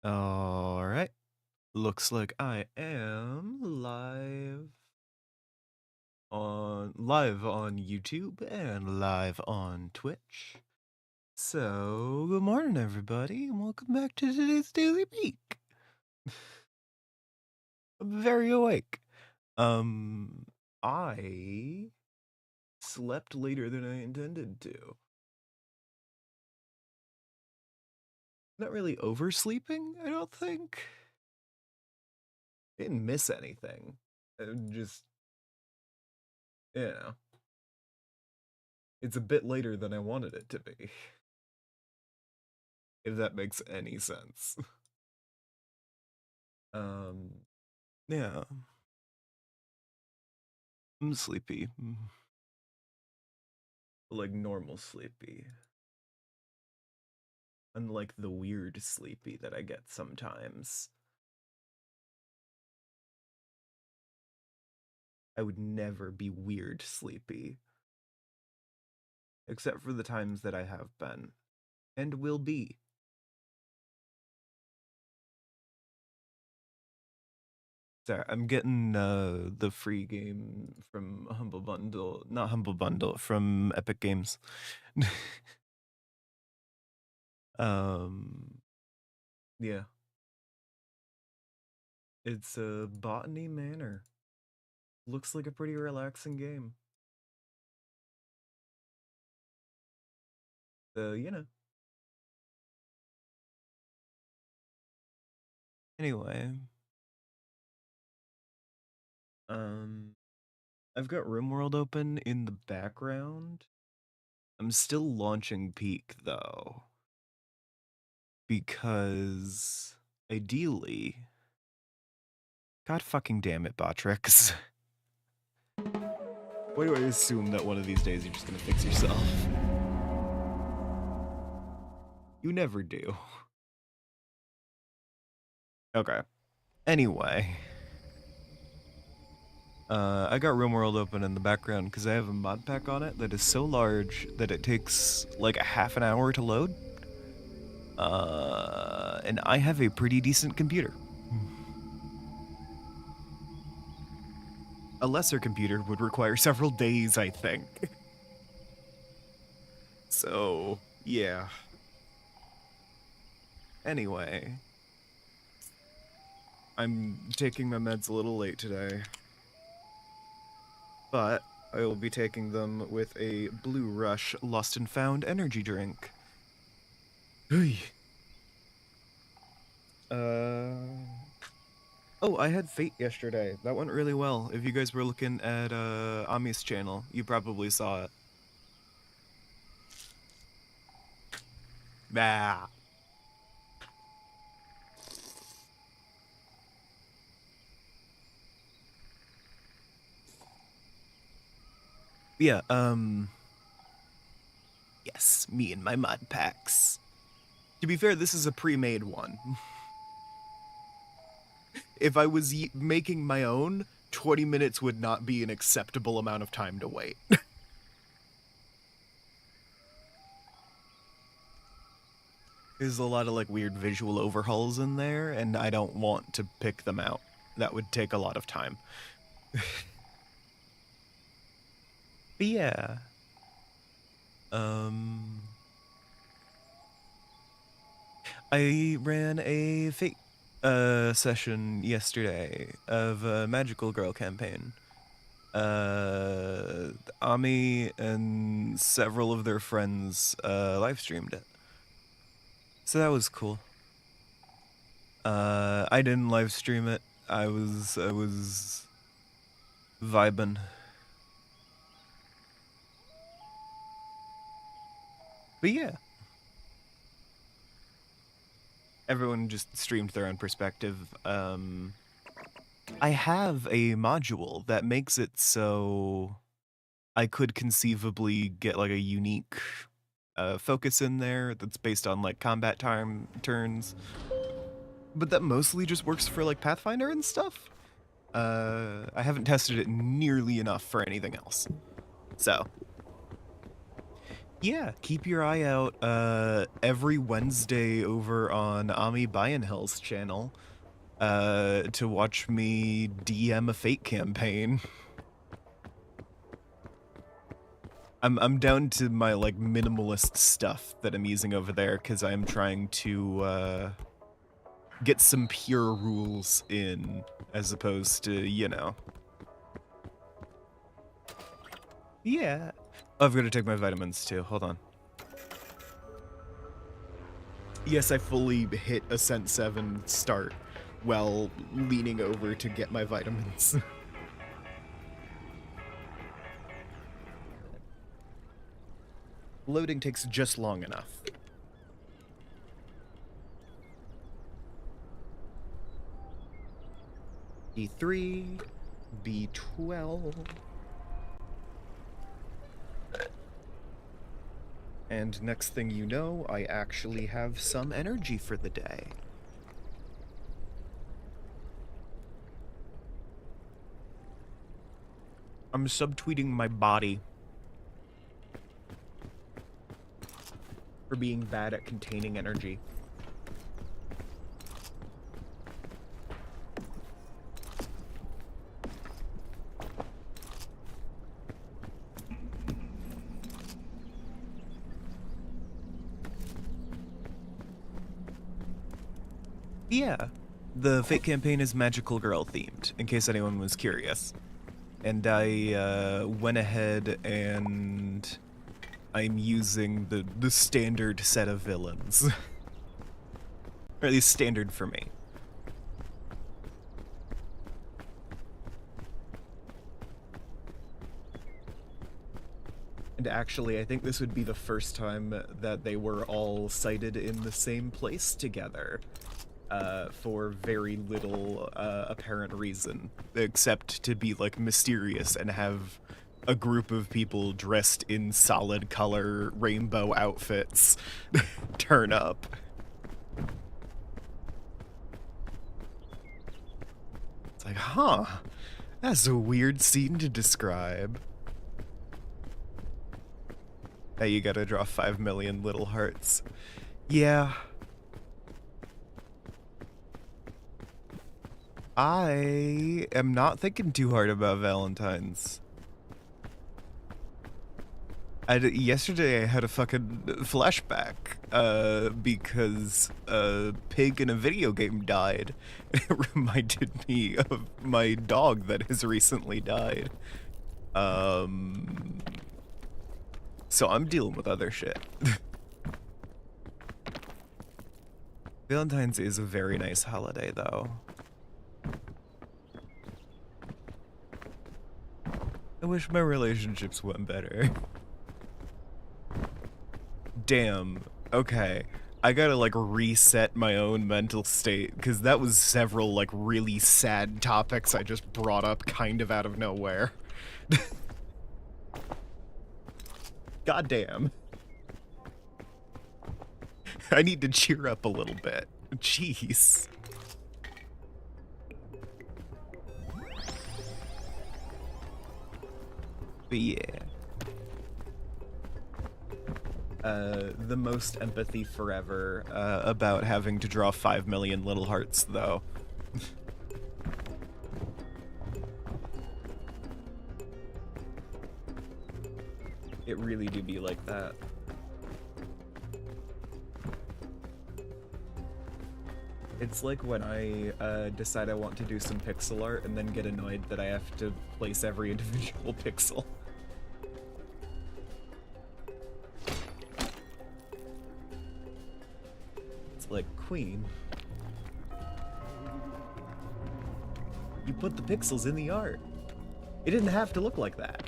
Alright. Looks like I am live on YouTube and live on Twitch. So, good morning everybody, and welcome back to today's Daily Peek. I'm very awake. I slept later than I intended to. Not really oversleeping, I don't think. Didn't miss anything. Just, you know. It's a bit later than I wanted it to be. If that makes any sense. Um, yeah. I'm sleepy. Like normal sleepy. Unlike the weird sleepy that I get sometimes. I would never be weird sleepy. Except for the times that I have been. And will be. Sorry, I'm getting the free game from Humble Bundle. Not Humble Bundle, from Epic Games. Yeah. It's Botany Manor. Looks like a pretty relaxing game. So, you know. Anyway. I've got RimWorld open in the background. I'm still launching Peak, though. Because, ideally... God fucking damn it, Botrix. Why do I assume that one of these days you're just gonna fix yourself? You never do. Okay. Anyway. I got RimWorld open in the background because I have a mod pack on it that is so large that it takes like a half an hour to load. And I have a pretty decent computer. A lesser computer would require several days, I think. So, yeah. Anyway. I'm taking my meds a little late today. But I will be taking them with a Blue Rush Lost and Found energy drink. Oh, I had Fate yesterday. That went really well. If you guys were looking at Ami's channel, you probably saw it. Bah. Yeah, yes, me and my mod packs. To be fair, this is a pre-made one. If I was making my own, 20 minutes would not be an acceptable amount of time to wait. There's a lot of like weird visual overhauls in there, and I don't want to pick them out. That would take a lot of time. But yeah. I ran a Fate session yesterday of a Magical Girl campaign. Ami and several of their friends live streamed it. So that was cool. I didn't live stream it. I was vibing. But yeah. Everyone just streamed their own perspective. I have a module that makes it so I could conceivably get like a unique focus in there that's based on like combat time turns, but that mostly just works for like Pathfinder and stuff. I haven't tested it nearly enough for anything else. So Yeah, keep your eye out every Wednesday over on Ami Bayenhell's channel to watch me DM a fake campaign. I'm down to my like minimalist stuff that I'm using over there because I'm trying to get some pure rules in as opposed to, you know. Yeah. Oh, I've got to take my vitamins too. Hold on. Yes, I fully hit Ascent 7 start while leaning over to get my vitamins. Loading takes just long enough. B3, B12. And next thing you know, I actually have some energy for the day. I'm subtweeting my body for being bad at containing energy. Yeah, the fake campaign is magical girl themed, in case anyone was curious. And I went ahead and I'm using the standard set of villains. Or at least standard for me. And actually, I think this would be the first time that they were all sighted in the same place together. For very little apparent reason, except to be like mysterious and have a group of people dressed in solid color rainbow outfits turn up. It's like, huh, that's a weird scene to describe. Hey, you gotta draw 5 million little hearts. Yeah. I am not thinking too hard about Valentine's. Yesterday I had a fucking flashback, because a pig in a video game died. It reminded me of my dog that has recently died. So I'm dealing with other shit. Valentine's is a very nice holiday, though. I wish my relationships went better. Damn. Okay. I gotta, like, reset my own mental state, because that was several, like, really sad topics I just brought up kind of out of nowhere. Goddamn. I need to cheer up a little bit. Jeez. But yeah. The most empathy forever about having to draw 5 million little hearts, though. It really do be like that. It's like when I decide I want to do some pixel art and then get annoyed that I have to place every individual pixel. It's like, Queen, you put the pixels in the art. It didn't have to look like that.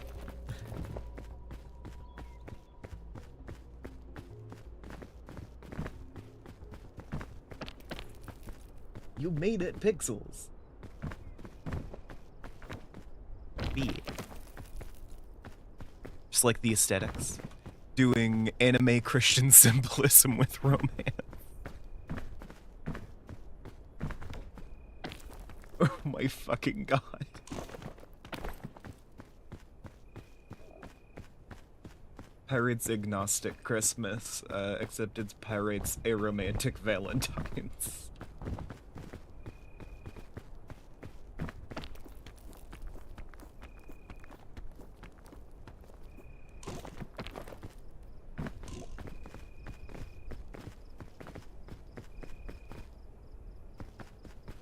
You made it pixels. Yeah. Just like the aesthetics. Doing anime Christian symbolism with romance. Oh my fucking god. Pirates Agnostic Christmas, except it's Pirates Aromantic Valentines.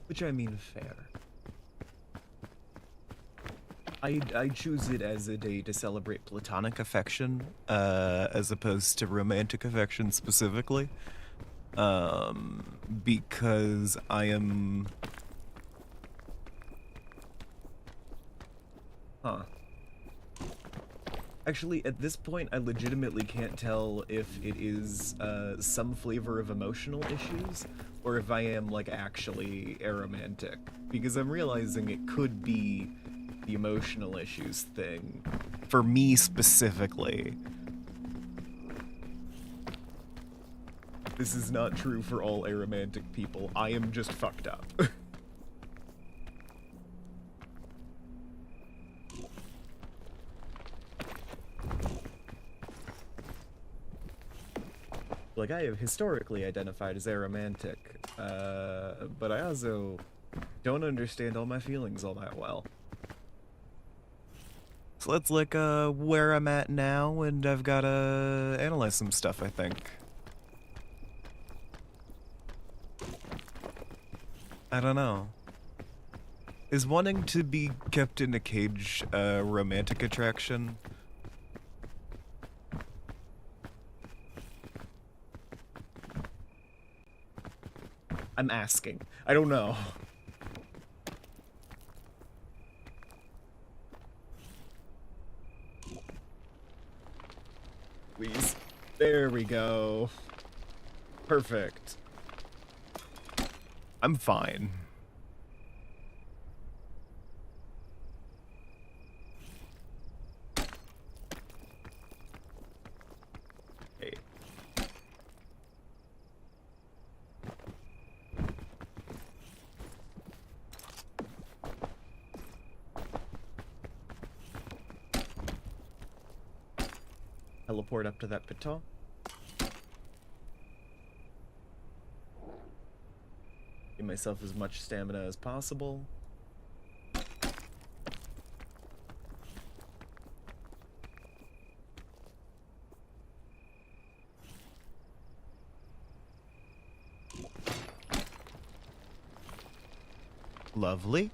Which I mean fair. I choose it as a day to celebrate platonic affection, as opposed to romantic affection specifically. Because I am... Huh. Actually, at this point, I legitimately can't tell if it is, some flavor of emotional issues, or if I am, like, actually aromantic. Because I'm realizing it could be the emotional issues thing. For me specifically. This is not true for all aromantic people. I am just fucked up. Like, I have historically identified as aromantic, but I also don't understand all my feelings all that well. So let's look, where I'm at now, and I've gotta analyze some stuff, I think. I don't know. Is wanting to be kept in a cage a romantic attraction? I'm asking. I don't know. Please. There we go. Perfect. I'm fine. Okay. Teleport up to that piton. Give myself as much stamina as possible. Lovely.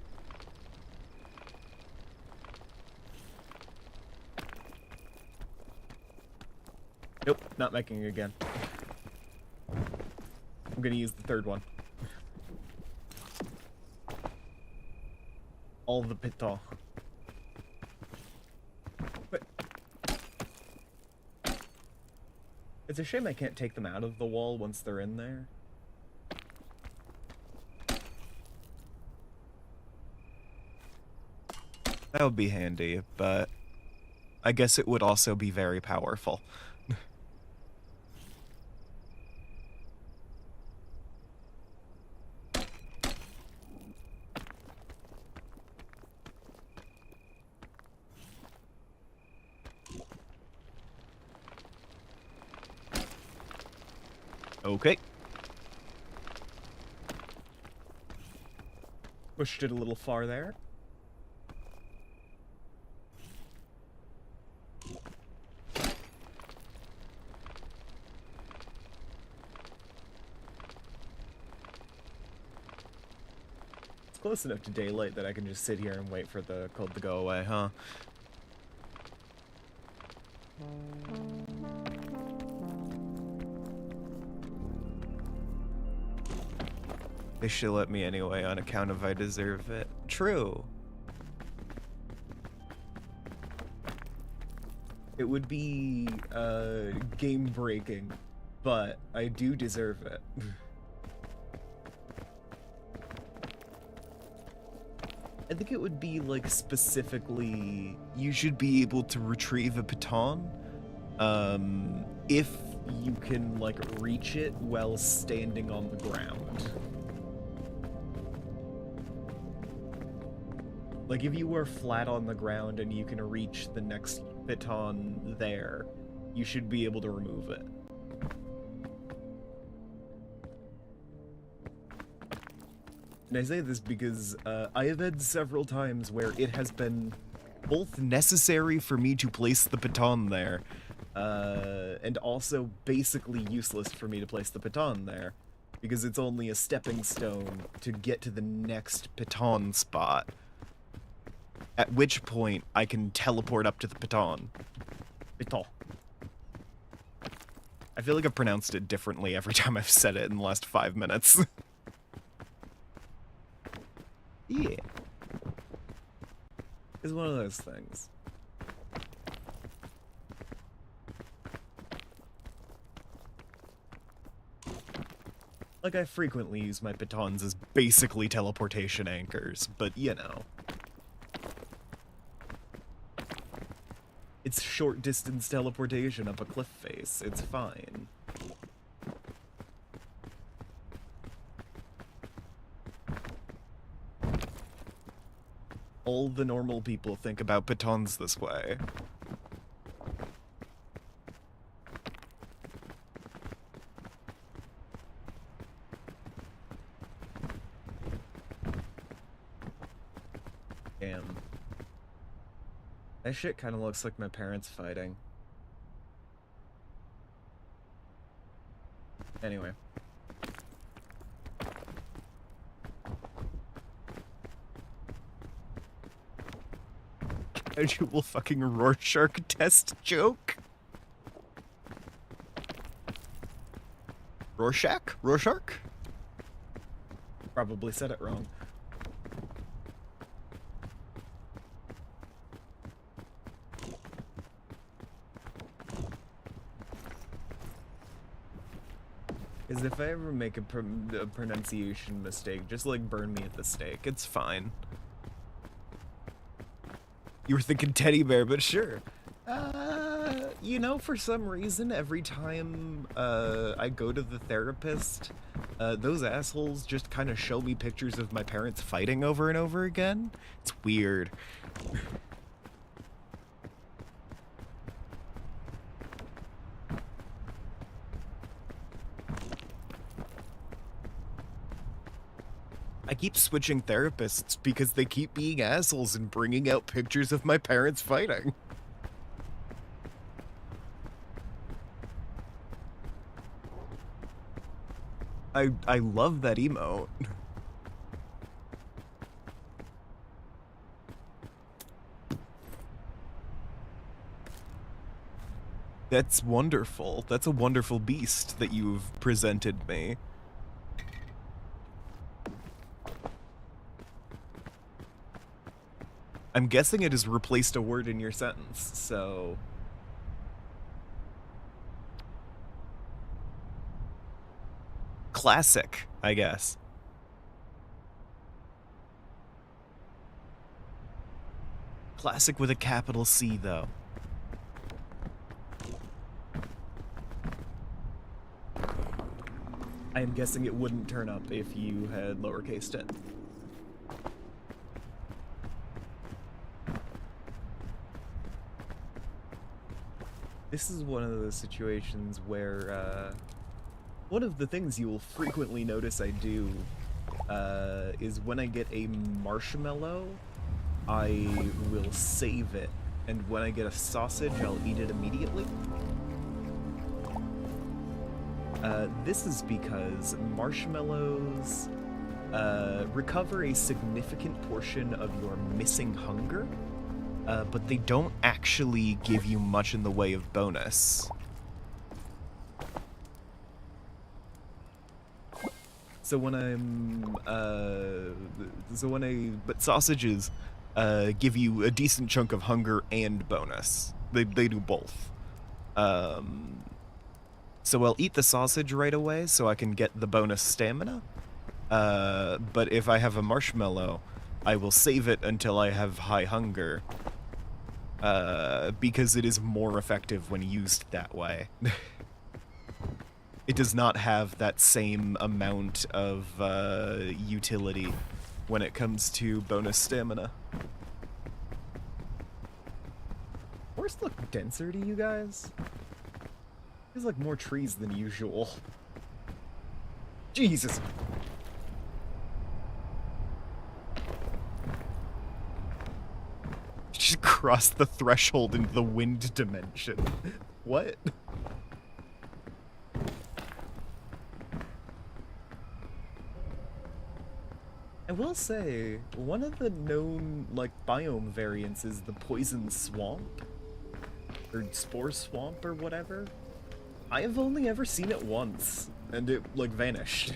Nope, not making it again. I'm gonna use the third one. All the piton. But it's a shame I can't take them out of the wall once they're in there. That would be handy, but I guess it would also be very powerful. Okay. Pushed it a little far there. It's close enough to daylight that I can just sit here and wait for the cold to go away, huh? They should let me anyway on account of I deserve it. True. It would be, game breaking, but I do deserve it. I think it would be, like, specifically, you should be able to retrieve a baton, if you can, like, reach it while standing on the ground. Like, if you were flat on the ground and you can reach the next baton there, you should be able to remove it. And I say this because I have had several times where it has been both necessary for me to place the baton there, and also basically useless for me to place the baton there, because it's only a stepping stone to get to the next baton spot, at which point I can teleport up to the baton. Baton. I feel like I've pronounced it differently every time I've said it in the last 5 minutes. Yeah. It's one of those things. Like, I frequently use my batons as basically teleportation anchors, but you know. It's short distance teleportation up a cliff face. It's fine. All the normal people think about batons this way. Damn. That shit kind of looks like my parents fighting. Anyway. Casual fucking Rorschach test joke? Rorschach? Rorschach? Probably said it wrong. Is if I ever make a pronunciation mistake, just like burn me at the stake. It's fine. You were thinking teddy bear, but sure. You know, for some reason, every time I go to the therapist, those assholes just kind of show me pictures of my parents fighting over and over again. It's weird. I keep switching therapists because they keep being assholes and bringing out pictures of my parents fighting. I love that emote. That's wonderful. That's a wonderful beast that you've presented me. I'm guessing it has replaced a word in your sentence, so... Classic, I guess. Classic with a capital C, though. I am guessing it wouldn't turn up if you had lowercase it. This is one of those situations where, one of the things you will frequently notice I do, is when I get a marshmallow, I will save it, and when I get a sausage, I'll eat it immediately. This is because marshmallows, recover a significant portion of your missing hunger, but they don't actually give you much in the way of bonus. So when but sausages, give you a decent chunk of hunger and bonus. They do both. So I'll eat the sausage right away so I can get the bonus stamina. But if I have a marshmallow, I will save it until I have high hunger. Because it is more effective when used that way. It does not have that same amount of utility when it comes to bonus stamina. Horse look denser to you guys? There's like more trees than usual. Jesus! Just crossed the threshold into the wind dimension. What? I will say, one of the known, like, biome variants is the poison swamp. Or spore swamp or whatever. I have only ever seen it once, and it, like, vanished.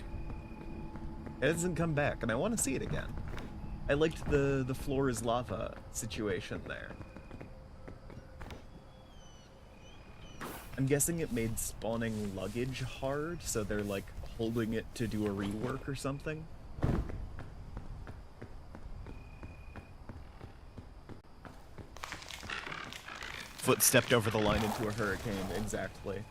It hasn't come back, and I want to see it again. I liked the floor is lava situation there. I'm guessing it made spawning luggage hard, so they're, like, holding it to do a rework or something. Foot stepped over the line into a hurricane, exactly.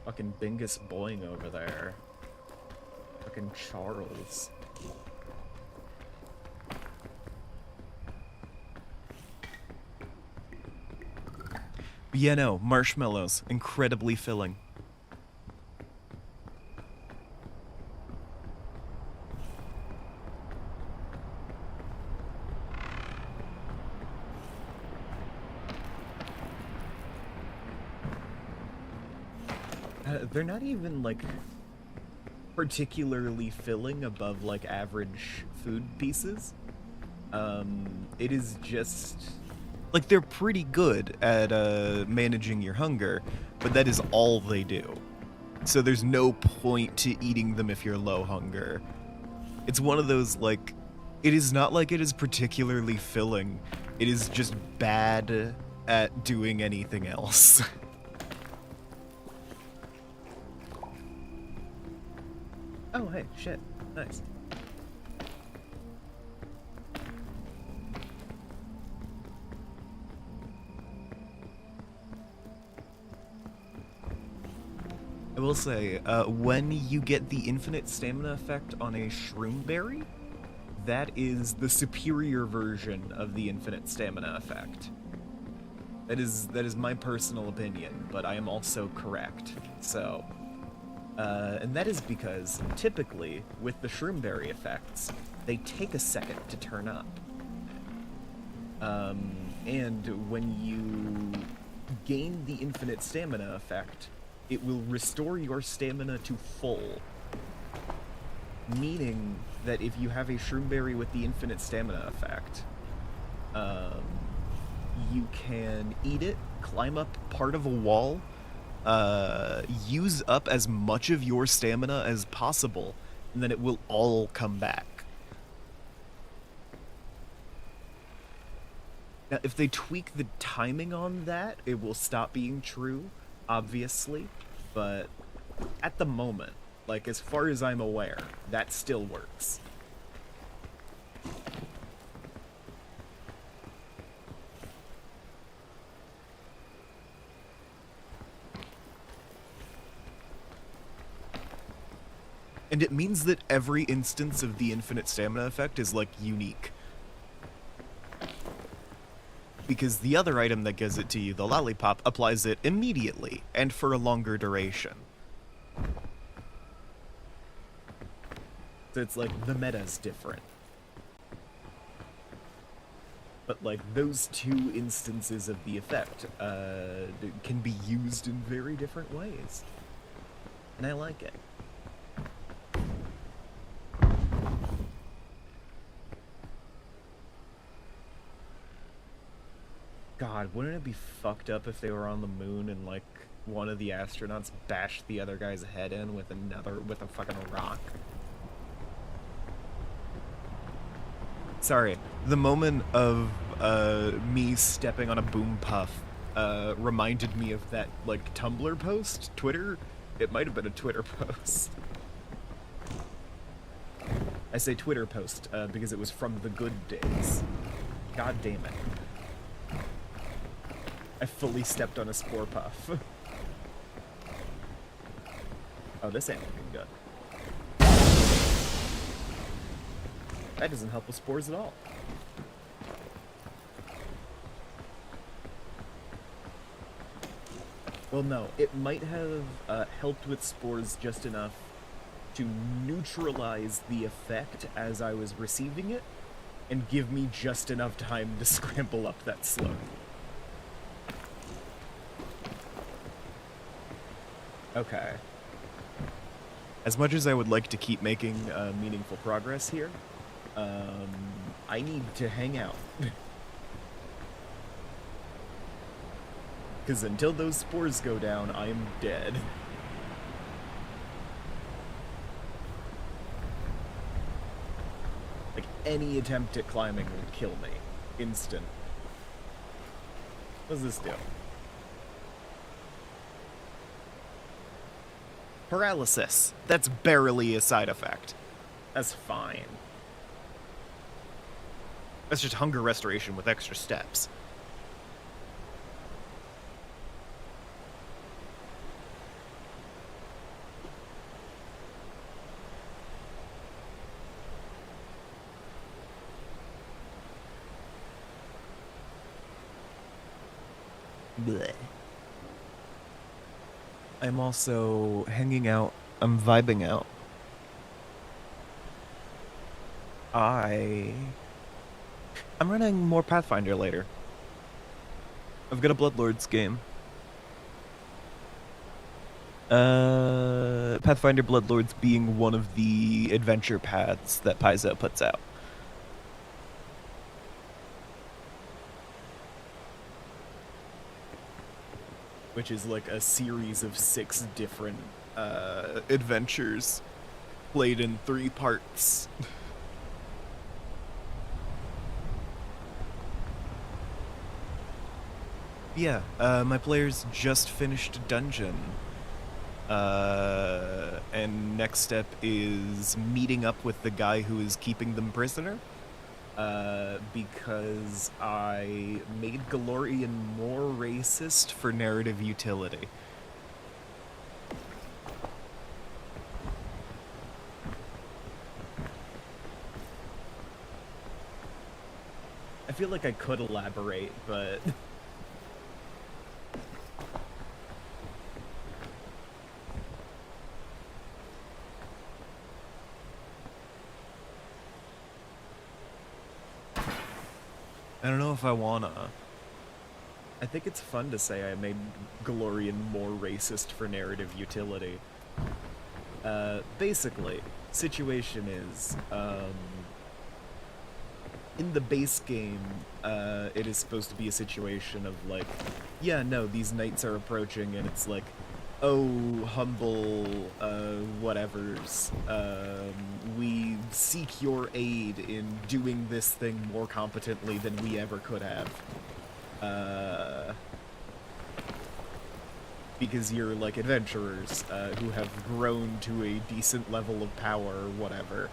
Fucking Bingus Boing over there. Fucking Charles. But yeah, no, marshmallows, incredibly filling. They're not even, like, particularly filling above, like, average food pieces. It is just... like, they're pretty good at, managing your hunger, but that is all they do. So there's no point to eating them if you're low hunger. It's one of those, like... it is not like it is particularly filling. It is just bad at doing anything else. Oh, hey, shit. Nice. I will say, when you get the infinite stamina effect on a shroomberry, that is the superior version of the infinite stamina effect. That is my personal opinion, but I am also correct. So, and that is because, typically, with the shroomberry effects, they take a second to turn up. And when you gain the infinite stamina effect, it will restore your stamina to full. Meaning that if you have a shroomberry with the infinite stamina effect, you can eat it, climb up part of a wall, use up as much of your stamina as possible, and then it will all come back. Now, if they tweak the timing on that, it will stop being true, obviously, but at the moment, like, as far as I'm aware, that still works. And it means that every instance of the infinite stamina effect is, like, unique. Because the other item that gives it to you, the lollipop, applies it immediately, and for a longer duration. So it's like, the meta's different. But, like, those two instances of the effect can be used in very different ways. And I like it. God, wouldn't it be fucked up if they were on the moon and, like, one of the astronauts bashed the other guy's head in with a fucking rock? Sorry, the moment of me stepping on a boom puff reminded me of that, like, Tumblr post? Twitter? It might have been a Twitter post. I say Twitter post because it was from the good days. God damn it. I fully stepped on a spore puff. Oh, this ain't looking good. That doesn't help with spores at all. Well, no, it might have helped with spores just enough to neutralize the effect as I was receiving it, and give me just enough time to scramble up that slope. Okay. As much as I would like to keep making meaningful progress here, I need to hang out. Because until those spores go down, I am dead. Like, any attempt at climbing would kill me. Instant. What does this do? Paralysis. That's barely a side effect. That's fine. That's just hunger restoration with extra steps. Blech. I'm also hanging out. I'm vibing out. I'm running more Pathfinder later. I've got a Bloodlords game. Pathfinder Bloodlords being one of the adventure paths that Paizo puts out. Which is like a series of 6 different adventures played in 3 parts. Yeah, my players just finished a dungeon. And next step is meeting up with the guy who is keeping them prisoner. Because I made Galorian more racist for narrative utility. I feel like I could elaborate, but... I don't know if I wanna. I think it's fun to say I made Galorian more racist for narrative utility. Basically, situation is, in the base game, it is supposed to be a situation of like, yeah, no, these knights are approaching, and it's like, oh, humble, whatevers, we seek your aid in doing this thing more competently than we ever could have. Because you're, like, adventurers, who have grown to a decent level of power or whatever,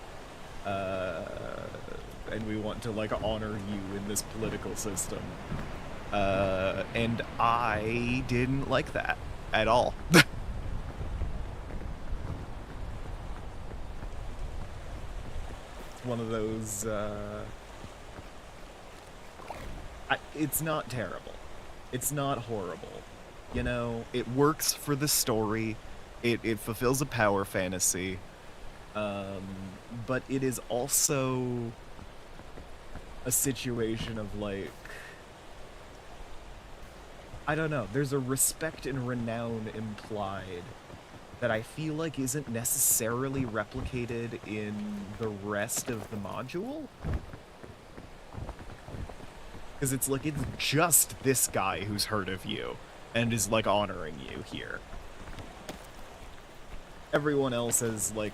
and we want to, like, honor you in this political system. And I didn't like that. At all. It's one of those, it's not terrible. It's not horrible. You know, it works for the story. It fulfills a power fantasy. But it is also a situation of, like, I don't know, there's a respect and renown implied that I feel like isn't necessarily replicated in the rest of the module. Because it's like, it's just this guy who's heard of you and is, like, honoring you here. Everyone else is, like,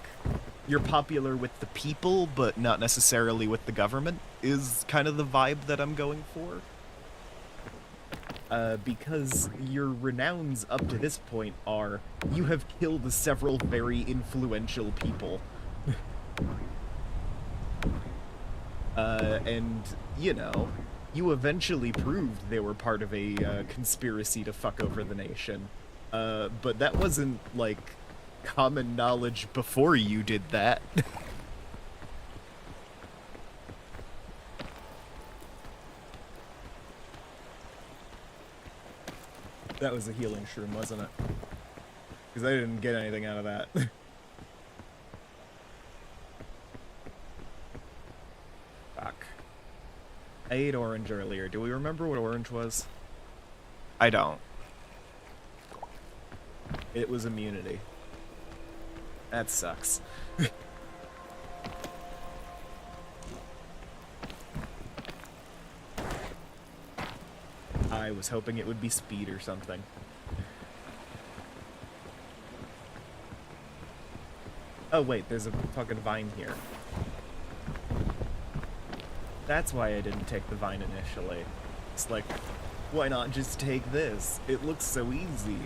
you're popular with the people, but not necessarily with the government, is kind of the vibe that I'm going for. Because your renowns up to this point are, you have killed several very influential people. And, you know, you eventually proved they were part of a conspiracy to fuck over the nation. But that wasn't, like, common knowledge before you did that. That was a healing shroom, wasn't it? Because I didn't get anything out of that. Fuck. I ate orange earlier. Do we remember what orange was? I don't. It was immunity. That sucks. I was hoping it would be speed or something. Oh wait, there's a fucking vine here. That's why I didn't take the vine initially. It's like, why not just take this? It looks so easy.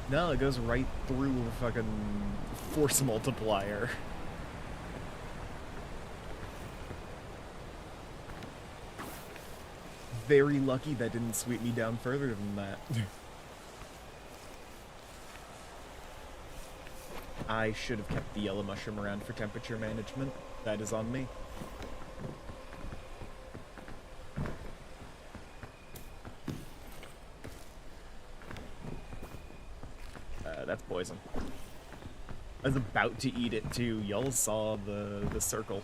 No, it goes right through a fucking force multiplier. Very lucky that didn't sweep me down further than that. I should have kept the yellow mushroom around for temperature management. That is on me. That's poison. I was about to eat it too. Y'all saw the circle.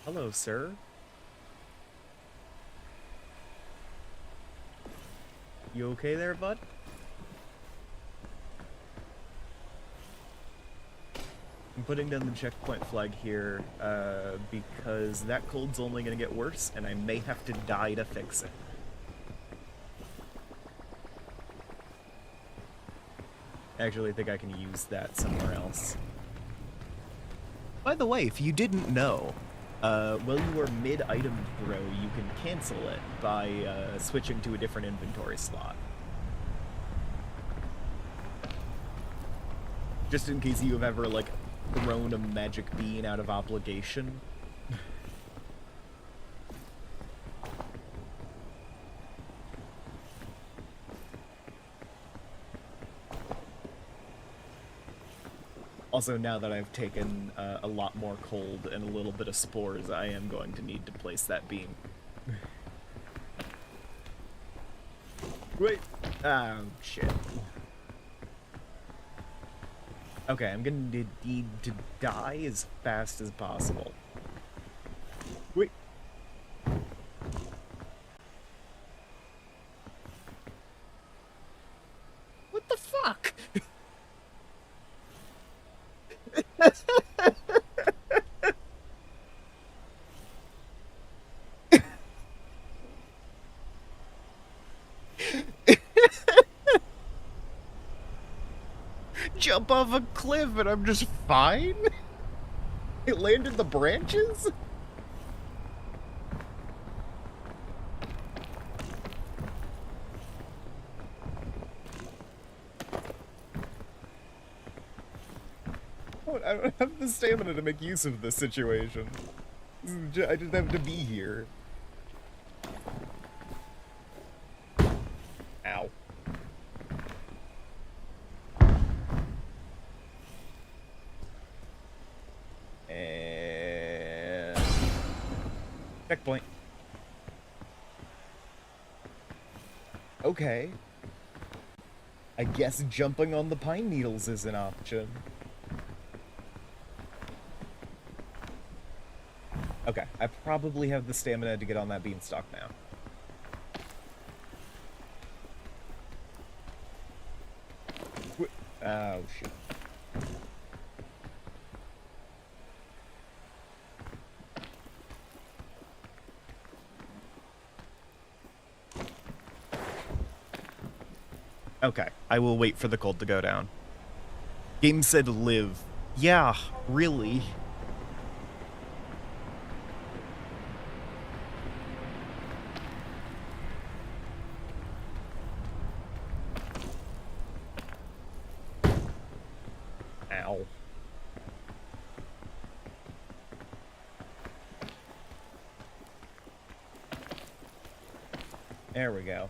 Hello, sir. You okay there, bud? I'm putting down the checkpoint flag here, because that cold's only gonna get worse, and I may have to die to fix it. Actually, I think I can use that somewhere else. By the way, if you didn't know, while you are mid-item throw, you can cancel it by switching to a different inventory slot. Just in case you have ever, like, thrown a magic bean out of obligation. Also, now that I've taken a lot more cold and a little bit of spores, I am going to need to place that beam. Wait. Oh, shit. Okay, I'm gonna need to die as fast as possible. Wait. What the fuck? Jump off a cliff and I'm just fine? It landed the branches? Oh, I don't have the stamina to make use of this situation. I just have to be here. Ow. And checkpoint. Okay. I guess jumping on the pine needles is an option. Okay, I probably have the stamina to get on that beanstalk now. Oh, shit. Okay, I will wait for the cold to go down. Game said live. Yeah, really. Ow. There we go.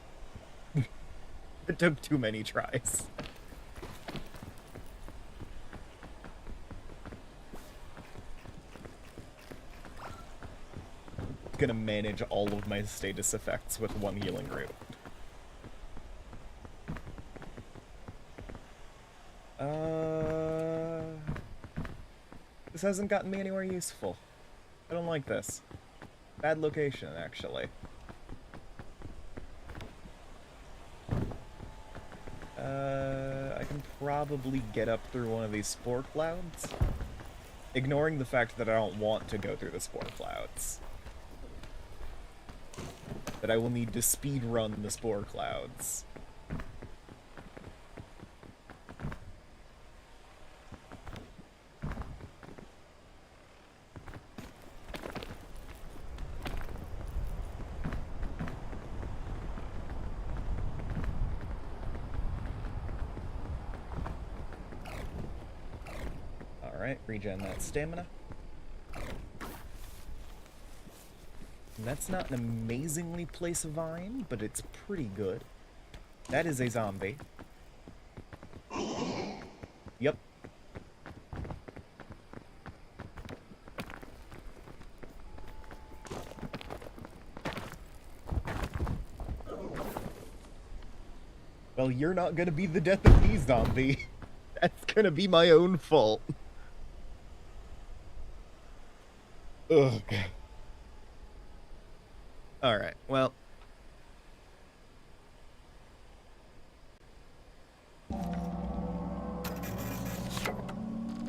It took too many tries. gonna manage all of my status effects with one healing root. This hasn't gotten me anywhere useful. I don't like this. Bad location, actually. I can probably get up through one of these spore clouds. Ignoring the fact that I don't want to go through the spore clouds. That I will need to speed run the spore clouds. Alright, regen that stamina. And that's not an amazingly placed vine, but it's pretty good. That is a zombie. Yep. Well, you're not gonna be the death of me, zombie. That's gonna be my own fault. Ugh. Alright, well.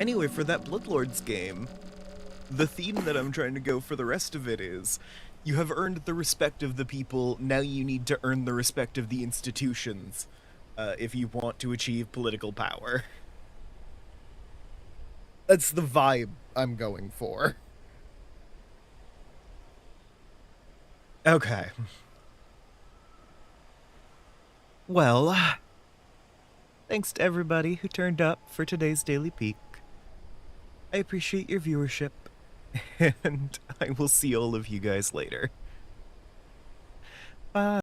Anyway, for that Bloodlords game, the theme that I'm trying to go for the rest of it is, you have earned the respect of the people, now you need to earn the respect of the institutions, if you want to achieve political power. That's the vibe I'm going for. Okay. Well, thanks to everybody who turned up for today's Daily Peak. I appreciate your viewership, and I will see all of you guys later. Bye.